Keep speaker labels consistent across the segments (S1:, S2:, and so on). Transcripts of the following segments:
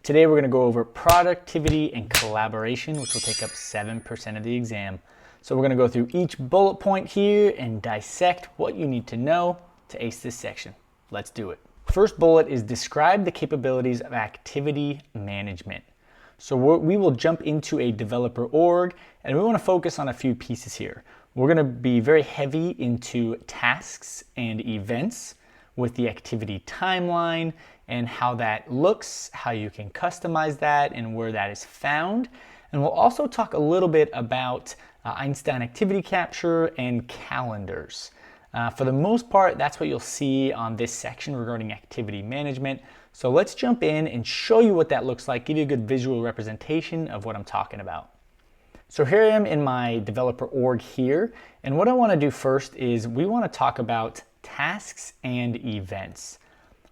S1: Today we're going to go over productivity and collaboration, which will take up 7% of the exam. So we're going to go through each bullet point here and dissect what you need to know to ace this section. Let's do it. First bullet is describe the capabilities of activity management. So we will jump into a developer org, and we want to focus on a few pieces here. We're going to be very heavy into tasks and events with the activity timeline and how that looks, how you can customize that, and where that is found. And we'll also talk a little bit about Einstein activity capture and calendars. For the most part, that's what you'll see on this section regarding activity management. So let's jump in and show you what that looks like, give you a good visual representation of what I'm talking about. So here I am in my developer org here, and what I want to do first is we want to talk about tasks and events.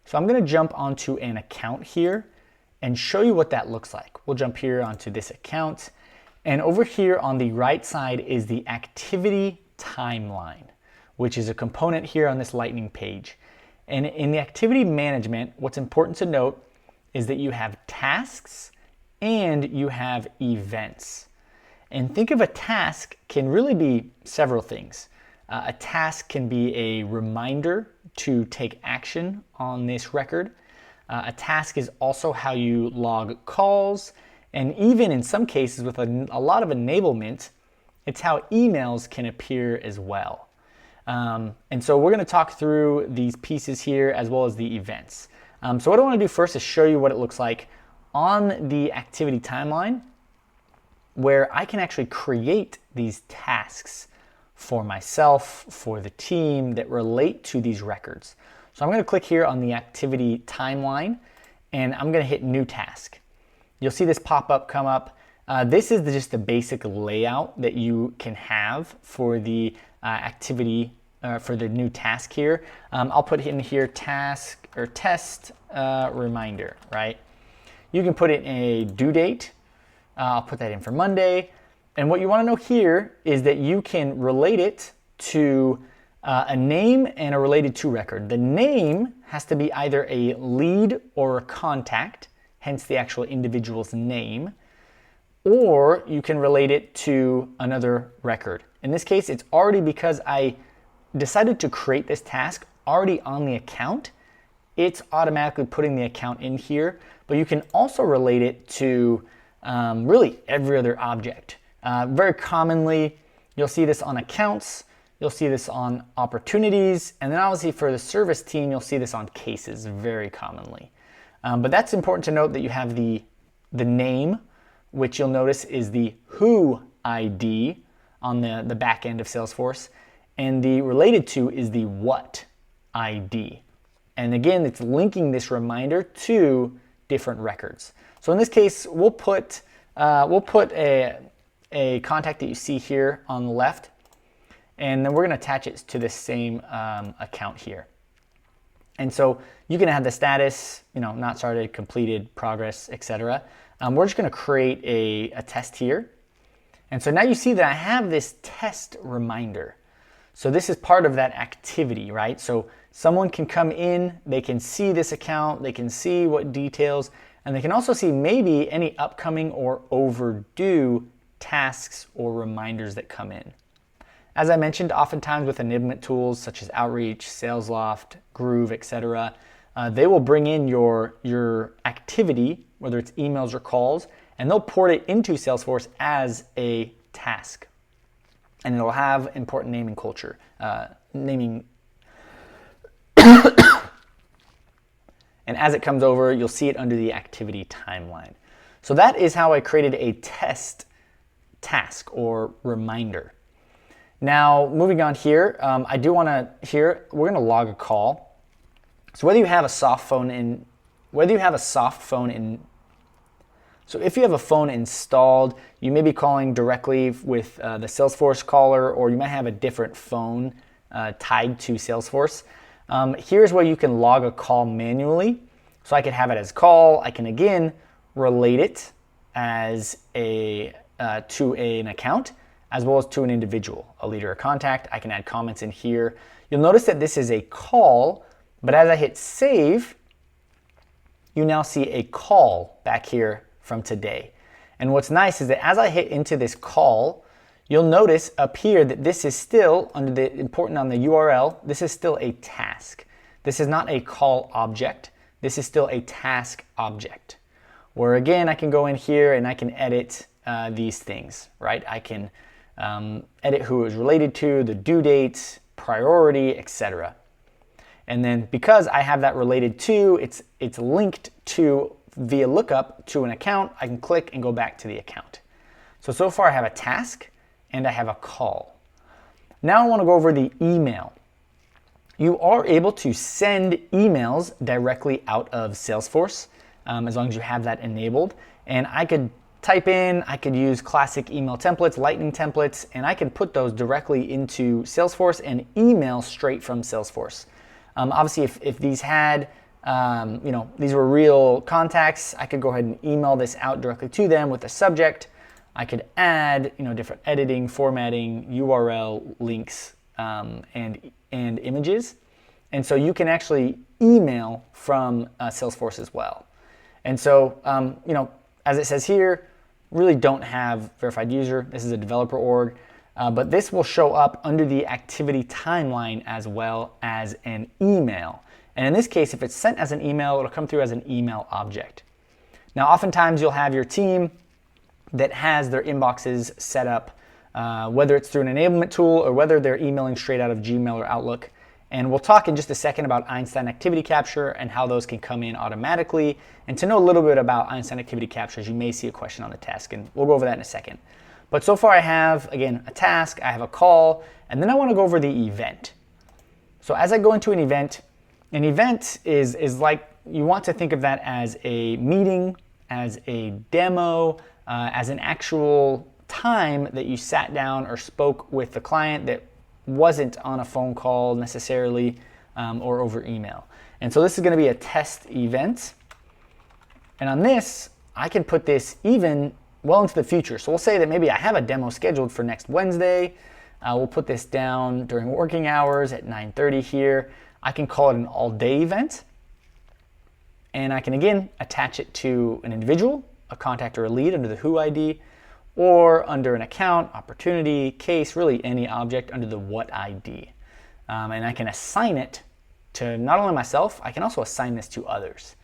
S1: So I'm going to jump onto an account here and show you what that looks like. We'll jump here onto this account, and over here on the right side is the activity timeline, which is a component here on this lightning page. And in the activity management, what's important to note is that you have tasks and you have events. And think of a task can really be several things. A task can be a reminder to take action on this record. A task is also how you log calls, and even in some cases with a lot of enablement, it's how emails can appear as well. And so we're going to talk through these pieces here as well as the events. So what I want to do first is show you what it looks like on the activity timeline, where I can actually create these tasks for myself, for the team that relate to these records. So I'm going to click here on the activity timeline, and I'm going to hit new task. You'll see this pop-up come up. This is just the basic layout that you can have for the activity for the new task here. I'll put in here task or test reminder, right? You can put in a due date. I'll put that in for Monday. And what you want to know here is that you can relate it to a name and a related to record. The name has to be either a lead or a contact, hence the actual individual's name, or you can relate it to another record. In this case, it's already, because I decided to create this task already on the account, it's automatically putting the account in here, but you can also relate it to really every other object. Very commonly, you'll see this on accounts, you'll see this on opportunities, and then obviously for the service team, you'll see this on cases very commonly. But that's important to note that you have the name, which you'll notice is the who ID on the back end of Salesforce, and the related to is the what ID. And again, it's linking this reminder to different records. So in this case, we'll put a contact that you see here on the left, and then we're going to attach it to this same account here. And so you can have the status, not started, completed, progress, etc. We're just going to create a test here. And so now you see that I have this test reminder. So this is part of that activity, right? So someone can come in, they can see this account, they can see what details, and they can also see maybe any upcoming or overdue tasks or reminders that come in. As I mentioned, oftentimes with enablement tools such as Outreach, SalesLoft, Groove, etc., they will bring in your activity, whether it's emails or calls, and they'll port it into Salesforce as a task. And it'll have important naming culture, naming. And as it comes over, you'll see it under the activity timeline. So that is how I created a test task or reminder. Now, moving on here, I do want to, we're going to log a call. So whether you have a soft phone so if you have a phone installed, you may be calling directly with the Salesforce caller, or you might have a different phone tied to Salesforce. Here's where you can log a call manually. So I could have it as call. I can again relate it as to an account, as well as to an individual, a leader or contact. I can add comments in here. You'll notice that this is a call, but as I hit save, you now see a call back here from today. And what's nice is that as I hit into this call, you'll notice up here that this is still, under the important on the URL, this is still a task. This is not a call object. This is still a task object. Where again, I can go in here and I can edit these things, right? I can edit who it's related to, the due dates, priority, etc. And then because I have that related to, it's linked to via lookup to an account, I can click and go back to the account. So far I have a task and I have a call. Now I want to go over the email. You are able to send emails directly out of Salesforce as long as you have that enabled. And I could type in, I could use classic email templates, lightning templates, and I can put those directly into Salesforce and email straight from Salesforce. Obviously, if these had, these were real contacts, I could go ahead and email this out directly to them with a subject. I could add, different editing, formatting, URL links, and images. And so you can actually email from Salesforce as well. And so, as it says here, really don't have verified user. This is a developer org. But this will show up under the activity timeline as well as an email. And in this case, if it's sent as an email, it'll come through as an email object. Now, oftentimes you'll have your team that has their inboxes set up, whether it's through an enablement tool or whether they're emailing straight out of Gmail or Outlook. And we'll talk in just a second about Einstein Activity Capture and how those can come in automatically. And to know a little bit about Einstein Activity Captures, you may see a question on the task, and we'll go over that in a second. But so far I have, again, a task, I have a call, and then I want to go over the event. So as I go into an event is like, you want to think of that as a meeting, as a demo, as an actual time that you sat down or spoke with the client that wasn't on a phone call necessarily or over email. And so this is going to be a test event. And on this, I can put this even well into the future. So we'll say that maybe I have a demo scheduled for next Wednesday. We'll put this down during working hours at 9:30 here. I can call it an all-day event. And I can, again, attach it to an individual, a contact or a lead under the Who ID, or under an account, opportunity, case, really any object under the What ID. And I can assign it to not only myself, I can also assign this to others.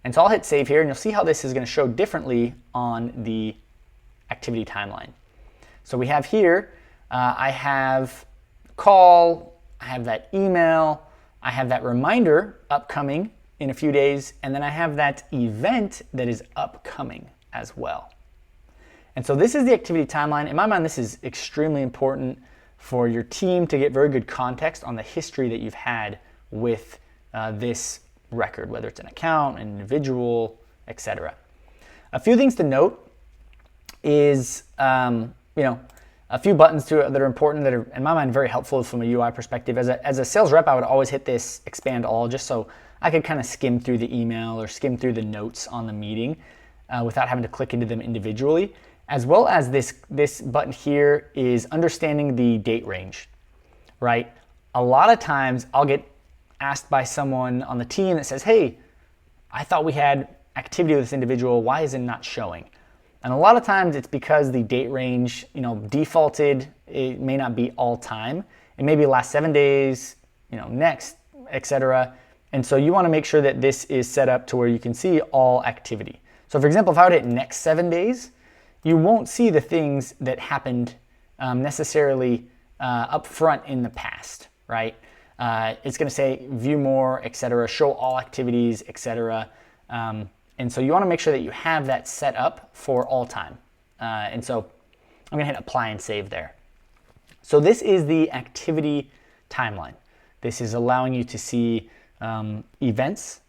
S1: And so I'll hit save here, and you'll see how this is going to show differently on the activity timeline. So we have here, I have call, I have that email, I have that reminder upcoming in a few days, and then I have that event that is upcoming as well. And so this is the activity timeline. In my mind, this is extremely important for your team to get very good context on the history that you've had with this record, whether it's an account, an individual, etc. A few things to note is, a few buttons to it that are important, that are, in my mind, very helpful from a UI perspective. As a sales rep, I would always hit this expand all, just so I could kind of skim through the email or skim through the notes on the meeting without having to click into them individually. As well as this button here is understanding the date range, right? A lot of times I'll get asked by someone on the team that says, hey, I thought we had activity with this individual, why is it not showing? And a lot of times it's because the date range, defaulted, it may not be all time. It may be last 7 days, next, etc. And so you want to make sure that this is set up to where you can see all activity. So for example, if I would hit next 7 days, you won't see the things that happened necessarily up front in the past, right? It's going to say view more, etc., show all activities, etc. And so you want to make sure that you have that set up for all time. And so I'm going to hit apply and save there. So this is the activity timeline. This is allowing you to see events,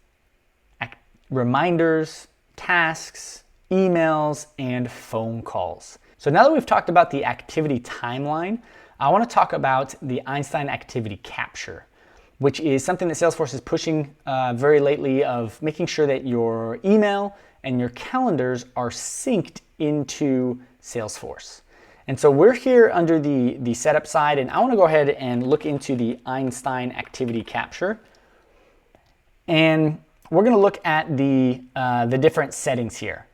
S1: reminders, tasks, emails, and phone calls. So now that we've talked about the activity timeline, I want to talk about the Einstein Activity Capture, which is something that Salesforce is pushing very lately, of making sure that your email and your calendars are synced into Salesforce. And so we're here under the setup side, and I want to go ahead and look into the Einstein Activity Capture. And we're going to look at the different settings here.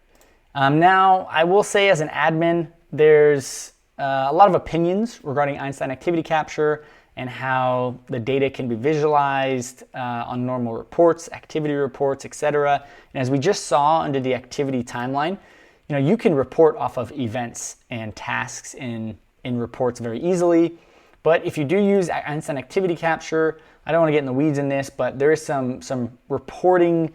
S1: Now, I will say as an admin, there's a lot of opinions regarding Einstein activity capture and how the data can be visualized on normal reports, activity reports, etc. And as we just saw under the activity timeline, you can report off of events and tasks in reports very easily. But if you do use Einstein activity capture, I don't want to get in the weeds in this, but there is some reporting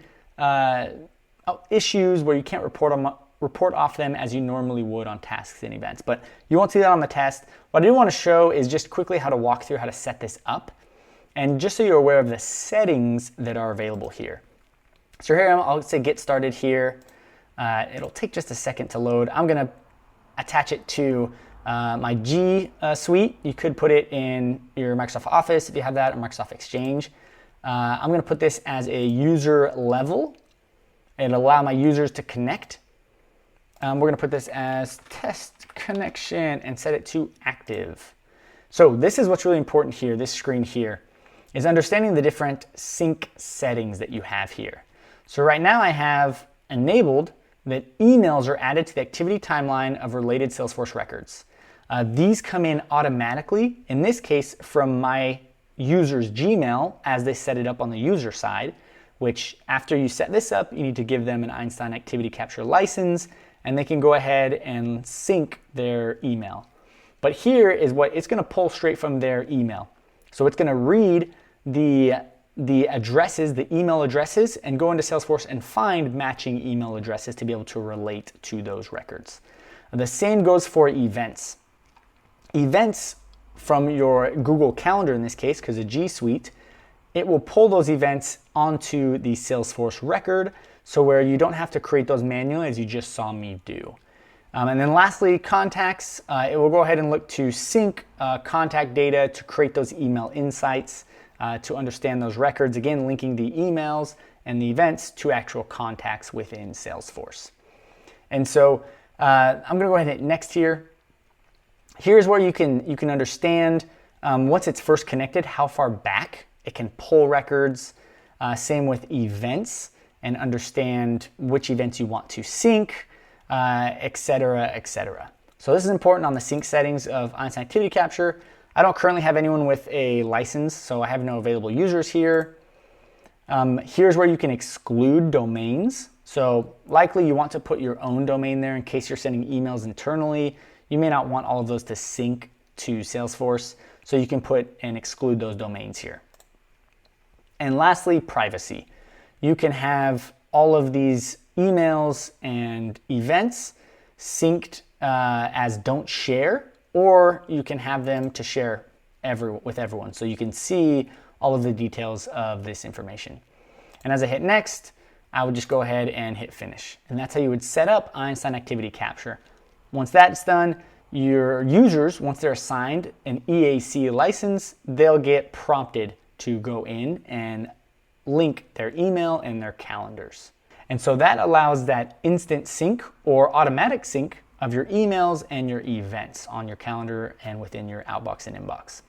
S1: issues where you can't report off them as you normally would on tasks and events. But you won't see that on the test. What I do want to show is just quickly how to walk through how to set this up, and just so you're aware of the settings that are available here. So here I'll say get started here. It'll take just a second to load. I'm going to attach it to my G Suite. You could put it in your Microsoft Office if you have that, or Microsoft Exchange. I'm going to put this as a user level and allow my users to connect. We're going to put this as test connection and set it to active. So this is what's really important here, this screen here, is understanding the different sync settings that you have here. So right now I have enabled that emails are added to the activity timeline of related Salesforce records. These come in automatically, in this case from my user's Gmail as they set it up on the user side, which after you set this up, you need to give them an Einstein activity capture license, and they can go ahead and sync their email. But here is what it's going to pull straight from their email. So it's going to read the addresses, the email addresses, and go into Salesforce and find matching email addresses to be able to relate to those records. The same goes for events. Events from your Google Calendar in this case, because of G Suite, it will pull those events onto the Salesforce record, so where you don't have to create those manually as you just saw me do. And then lastly, contacts. It will go ahead and look to sync contact data to create those email insights to understand those records, again, linking the emails and the events to actual contacts within Salesforce. And so I'm going to go ahead and hit next here. Here's where you can understand once it's first connected, how far back it can pull records. Same with events, and understand which events you want to sync, etc., etc. So this is important on the sync settings of Einstein Activity Capture. I don't currently have anyone with a license, so I have no available users here. Here's where you can exclude domains. So likely you want to put your own domain there in case you're sending emails internally. You may not want all of those to sync to Salesforce, so you can put and exclude those domains here. And lastly, privacy. You can have all of these emails and events synced as don't share, or you can have them to share with everyone, so you can see all of the details of this information. And as I hit next, I would just go ahead and hit finish. And that's how you would set up Einstein Activity Capture. Once that's done, your users, once they're assigned an EAC license, they'll get prompted to go in and link their email and their calendars. And so that allows that instant sync or automatic sync of your emails and your events on your calendar and within your outbox and inbox.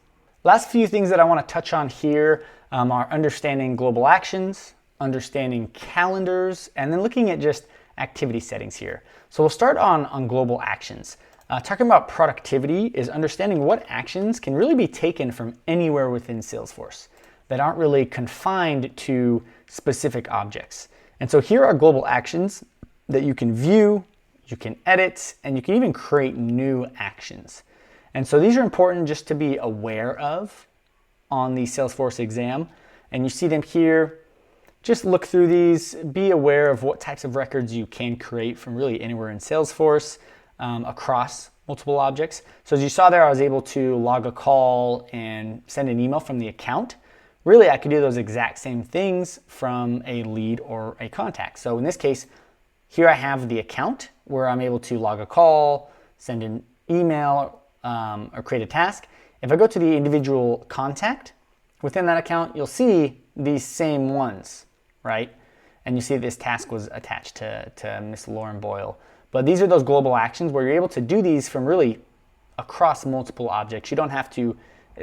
S1: Last few things that I want to touch on here are understanding global actions, understanding calendars, and then looking at just activity settings here. So we'll start on global actions. Talking about productivity is understanding what actions can really be taken from anywhere within Salesforce that aren't really confined to specific objects. And so here are global actions that you can view, you can edit, and you can even create new actions. And so these are important just to be aware of on the Salesforce exam. And you see them here. Just look through these, be aware of what types of records you can create from really anywhere in Salesforce across multiple objects. So as you saw there, I was able to log a call and send an email from the account. Really, I could do those exact same things from a lead or a contact. So in this case, here I have the account where I'm able to log a call, send an email, or create a task. If I go to the individual contact within that account, you'll see these same ones, right? And you see this task was attached to Miss Lauren Boyle. But these are those global actions where you're able to do these from really across multiple objects. You don't have to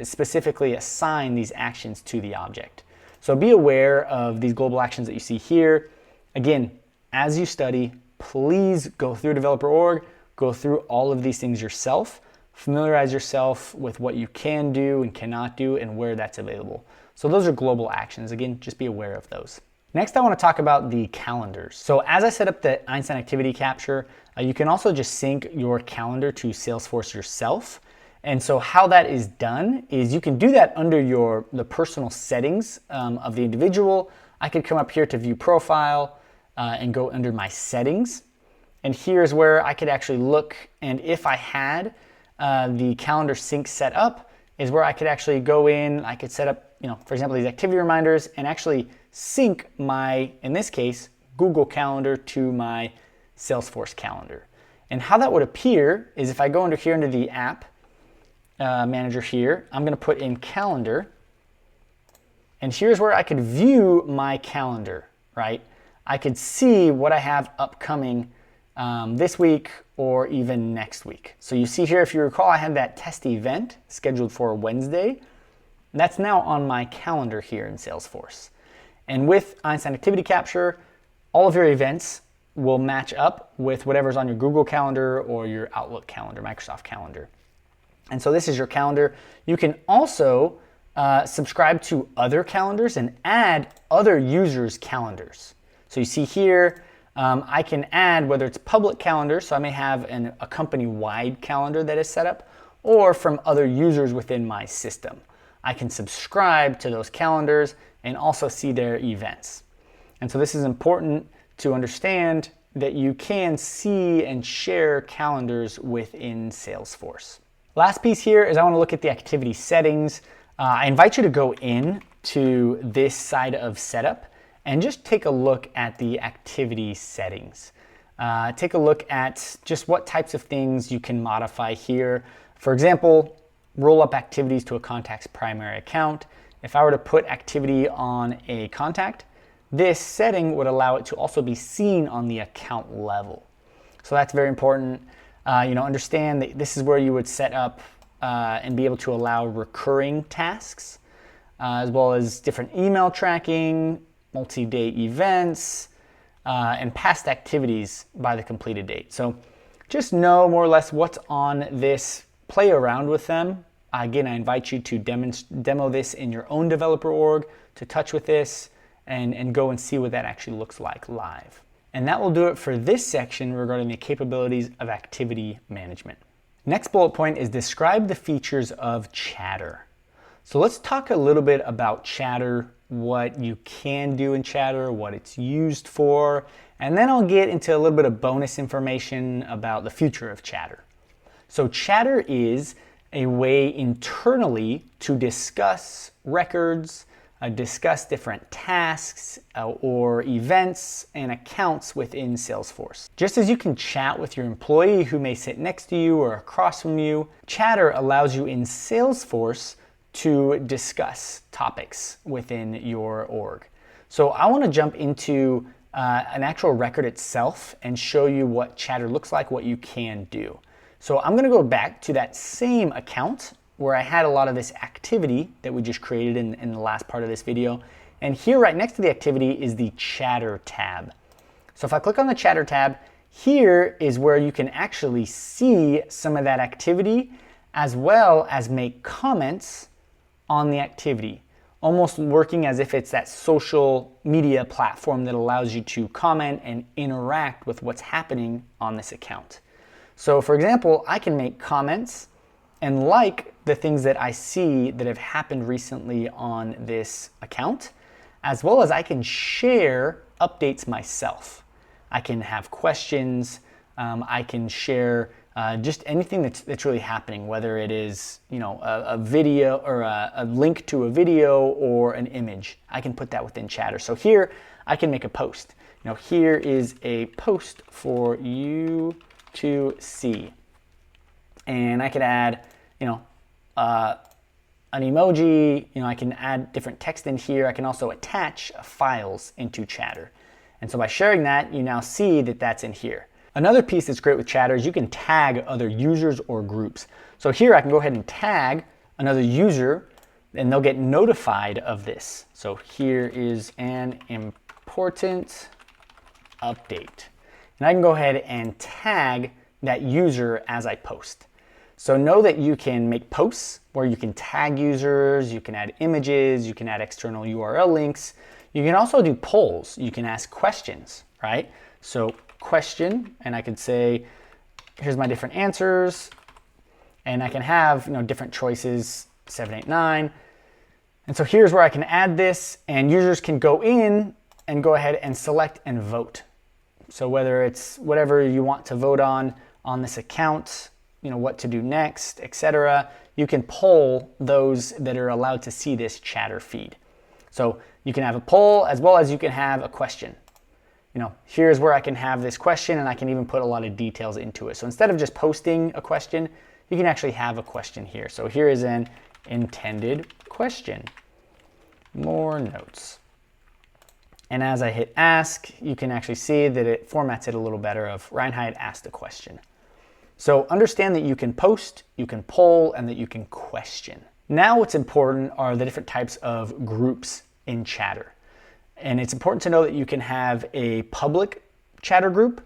S1: specifically assign these actions to the object. So be aware of these global actions that you see here. Again, as you study, please go through developer org, go through all of these things yourself, familiarize yourself with what you can do and cannot do and where that's available. So those are global actions. Again, just be aware of those. Next, I want to talk about the calendars. So as I set up the Einstein activity capture, you can also just sync your calendar to Salesforce yourself. And so how that is done is you can do that under the personal settings of the individual. I could come up here to view profile and go under my settings. And here's where I could actually look, and if I had the calendar sync set up, is where I could actually go in, I could set up, for example, these activity reminders and actually sync my, in this case, Google Calendar to my Salesforce calendar. And how that would appear is if I go under here into the app manager here, I'm going to put in calendar, and here's where I could view my calendar, right? I could see what I have upcoming this week or even next week. So you see here, if you recall, I had that test event scheduled for Wednesday. That's now on my calendar here in Salesforce. And with Einstein Activity Capture, all of your events will match up with whatever's on your Google Calendar or your Outlook calendar, Microsoft calendar. And so this is your calendar. You can also subscribe to other calendars and add other users' calendars. So you see here, I can add whether it's public calendar, so I may have a company-wide calendar that is set up, or from other users within my system. I can subscribe to those calendars and also see their events. And so this is important to understand that you can see and share calendars within Salesforce. Last piece here is I want to look at the activity settings. I invite you to go in to this side of setup and just take a look at the activity settings. Take a look at just what types of things you can modify here. For example, roll up activities to a contact's primary account. If I were to put activity on a contact, this setting would allow it to also be seen on the account level. So that's very important. Understand that this is where you would set up and be able to allow recurring tasks, as well as different email tracking, multi-day events, and past activities by the completed date. So just know more or less what's on this, play around with them. Again, I invite you to demo this in your own developer org, to touch with this and go and see what that actually looks like live. And that will do it for this section regarding the capabilities of activity management. Next bullet point is describe the features of Chatter. So let's talk a little bit about Chatter, what you can do in Chatter, what it's used for, and then I'll get into a little bit of bonus information about the future of Chatter. So Chatter is a way internally to discuss records, discuss different tasks or events and accounts within Salesforce. Just as you can chat with your employee who may sit next to you or across from you, Chatter allows you in Salesforce to discuss topics within your org. So I want to jump into an actual record itself and show you what Chatter looks like, what you can do. So I'm going to go back to that same account where I had a lot of this activity that we just created in the last part of this video. And here right next to the activity is the Chatter tab. So if I click on the Chatter tab, here is where you can actually see some of that activity as well as make comments on the activity, almost working as if it's that social media platform that allows you to comment and interact with what's happening on this account. So for example, I can make comments and like the things that I see that have happened recently on this account, as well as I can share updates myself. I can have questions, I can share just anything that's really happening, whether it is a video or a link to a video or an image. I can put that within Chatter. So here I can make a post. Here is a post for you to see. And I could add, an emoji, I can add different text in here. I can also attach files into Chatter. And so by sharing that, you now see that that's in here. Another piece that's great with Chatter is you can tag other users or groups. So here I can go ahead and tag another user and they'll get notified of this. So here is an important update. And I can go ahead and tag that user as I post. So know that you can make posts where you can tag users, you can add images, you can add external URL links. You can also do polls. You can ask questions, right? So question, and I could say, here's my different answers, and I can have different choices, 7, 8, 9. And so here's where I can add this, and users can go in and go ahead and select and vote. So whether it's whatever you want to vote on this account, what to do next, etc., you can poll those that are allowed to see this chatter feed. So you can have a poll as well as you can have a question. Here's where I can have this question, and I can even put a lot of details into it. So instead of just posting a question, you can actually have a question here. So here is an intended question. More notes. And as I hit ask, you can actually see that it formats it a little better of Reinhard asked a question. So understand that you can post, you can poll, and that you can question. Now what's important are the different types of groups in chatter. And it's important to know that you can have a public chatter group,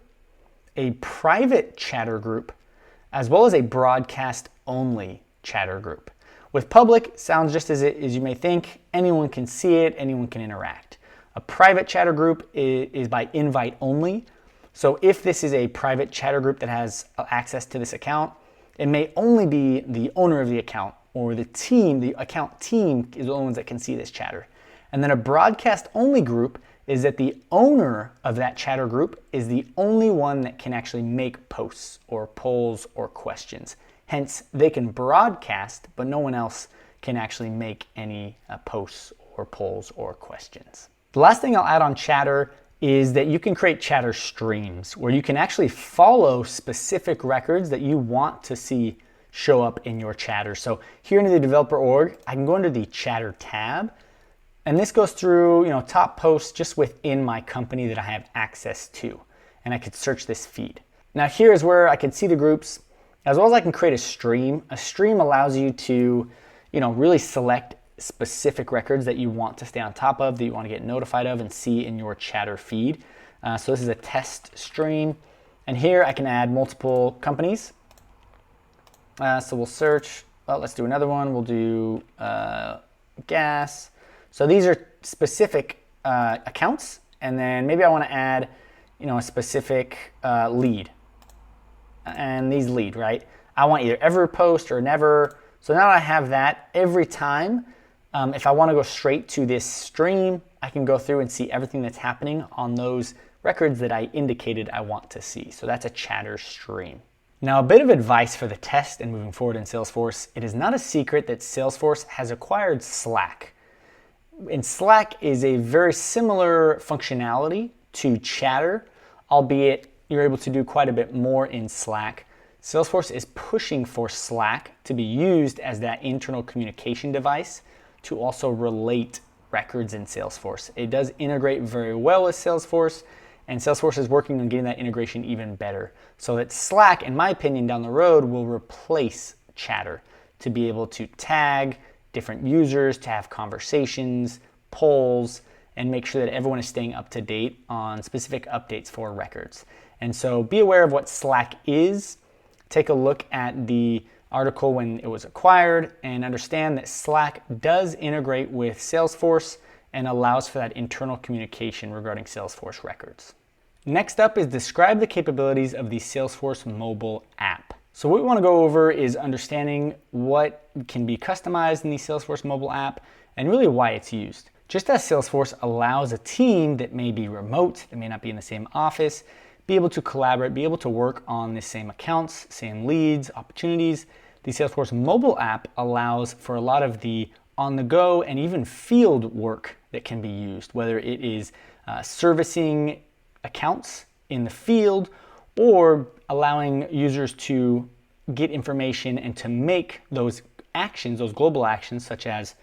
S1: a private chatter group, as well as a broadcast only chatter group. With public, sounds just as you may think. Anyone can see it, anyone can interact. A private chatter group is by invite only. So if this is a private chatter group that has access to this account, it may only be the owner of the account or the team, the account team is the only ones that can see this chatter. And then a broadcast only group is that the owner of that chatter group is the only one that can actually make posts or polls or questions. Hence, they can broadcast, but no one else can actually make any posts or polls or questions. The last thing I'll add on chatter is that you can create chatter streams where you can actually follow specific records that you want to see show up in your chatter. So here in the developer org, I can go into the chatter tab, and this goes through top posts just within my company that I have access to, and I could search this feed. Now here is where I can see the groups, as well as I can create a stream. A stream allows you to really select specific records that you want to stay on top of, that you want to get notified of and see in your chatter feed. So this is a test stream, and here I can add multiple companies. So we'll search, let's do another one. We'll do gas. So these are specific accounts, and then maybe I want to add a specific lead, and these lead, right? I want either ever post or never. So now I have that every time. If I want to go straight to this stream, I can go through and see everything that's happening on those records that I indicated I want to see. So that's a chatter stream. Now, a bit of advice for the test and moving forward in Salesforce. It is not a secret that Salesforce has acquired Slack. And Slack is a very similar functionality to chatter, albeit you're able to do quite a bit more in Slack. Salesforce is pushing for Slack to be used as that internal communication device to also relate records in Salesforce. It does integrate very well with Salesforce, and Salesforce is working on getting that integration even better so that Slack, in my opinion, down the road will replace chatter to be able to tag different users, to have conversations, polls, and make sure that everyone is staying up to date on specific updates for records. And so be aware of what Slack is. Take a look at the article when it was acquired and understand that Slack does integrate with Salesforce and allows for that internal communication regarding Salesforce records. Next up is describe the capabilities of the Salesforce mobile app. So what we want to go over is understanding what can be customized in the Salesforce mobile app and really why it's used. Just as Salesforce allows a team that may be remote, that may not be in the same office, be able to collaborate, be able to work on the same accounts, same leads, opportunities, the Salesforce mobile app allows for a lot of the on-the-go and even field work that can be used, whether it is servicing accounts in the field or allowing users to get information and to make those actions, those global actions, such as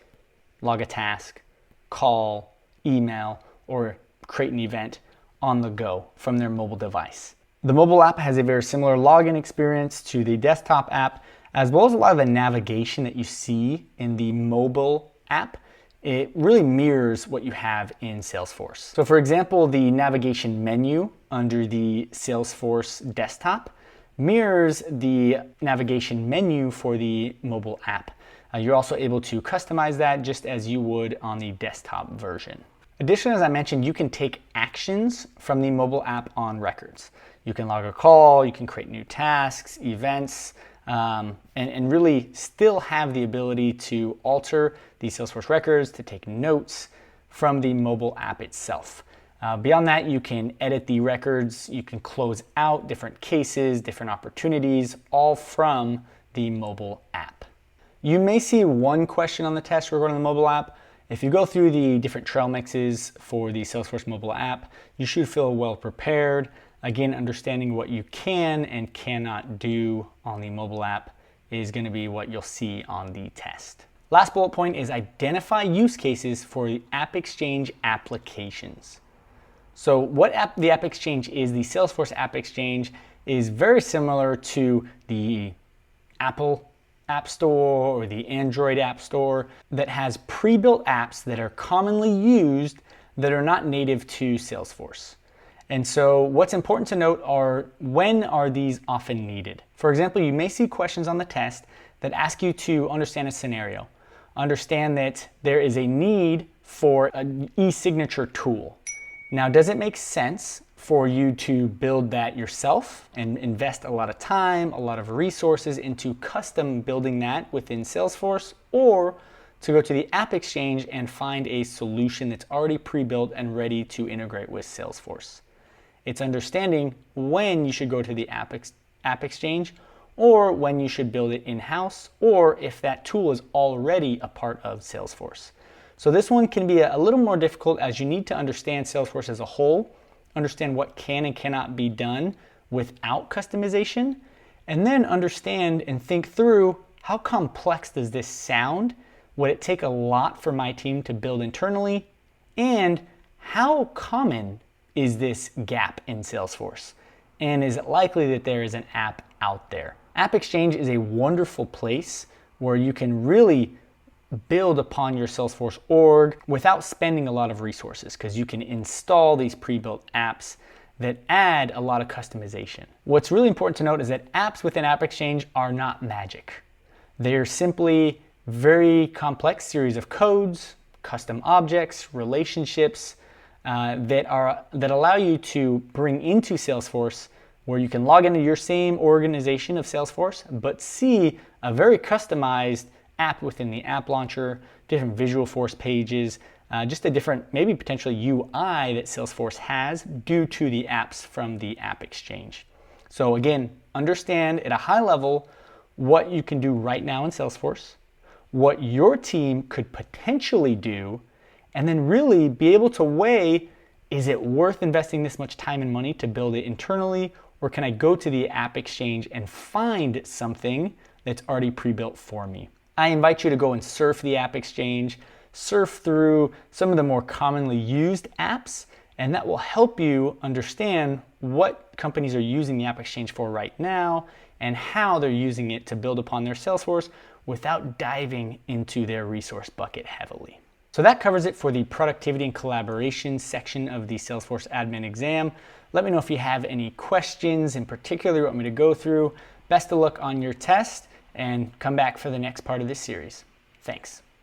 S1: log a task, call, email, or create an event on the go from their mobile device. The mobile app has a very similar login experience to the desktop app, as well as a lot of the navigation that you see in the mobile app. It really mirrors what you have in Salesforce. So for example, the navigation menu under the Salesforce desktop mirrors the navigation menu for the mobile app. You're also able to customize that just as you would on the desktop version. Additionally, as I mentioned, you can take actions from the mobile app on records. You can log a call, you can create new tasks, events, and really still have the ability to alter the Salesforce records, to take notes from the mobile app itself. Beyond that, you can edit the records, you can close out different cases, different opportunities, all from the mobile app. You may see one question on the test regarding the mobile app. If you go through the different trail mixes for the Salesforce mobile app, you should feel well prepared. Again, understanding what you can and cannot do on the mobile app is going to be what you'll see on the test. Last bullet point is identify use cases for the AppExchange applications. So what the AppExchange is, the Salesforce AppExchange is very similar to the Apple App Store or the Android App Store that has pre-built apps that are commonly used that are not native to Salesforce. And so what's important to note are when are these often needed. For example, you may see questions on the test that ask you to understand a scenario. Understand that there is a need for an e-signature tool. Now, does it make sense for you to build that yourself and invest a lot of time, a lot of resources into custom building that within Salesforce, or to go to the AppExchange and find a solution that's already pre-built and ready to integrate with Salesforce? It's understanding when you should go to the AppExchange or when you should build it in-house, or if that tool is already a part of Salesforce. So this one can be a little more difficult as you need to understand Salesforce as a whole, understand what can and cannot be done without customization, and then understand and think through how complex does this sound? Would it take a lot for my team to build internally? And how common is this gap in Salesforce? And is it likely that there is an app out there? AppExchange is a wonderful place where you can really build upon your Salesforce org without spending a lot of resources, because you can install these pre-built apps that add a lot of customization. What's really important to note is that apps within AppExchange are not magic. They're simply very complex series of codes, custom objects, relationships that allow you to bring into Salesforce, where you can log into your same organization of Salesforce, but see a very customized app within the app launcher, different visual force pages, just a different, maybe potentially UI that Salesforce has due to the apps from the AppExchange. So again, understand at a high level what you can do right now in Salesforce, what your team could potentially do, and then really be able to weigh, is it worth investing this much time and money to build it internally, or can I go to the AppExchange and find something that's already pre-built for me? I invite you to go and surf the AppExchange, surf through some of the more commonly used apps, and that will help you understand what companies are using the AppExchange for right now and how they're using it to build upon their Salesforce without diving into their resource bucket heavily. So that covers it for the productivity and collaboration section of the Salesforce Admin Exam. Let me know if you have any questions in particular you want me to go through. Best of luck on your test, and come back for the next part of this series. Thanks.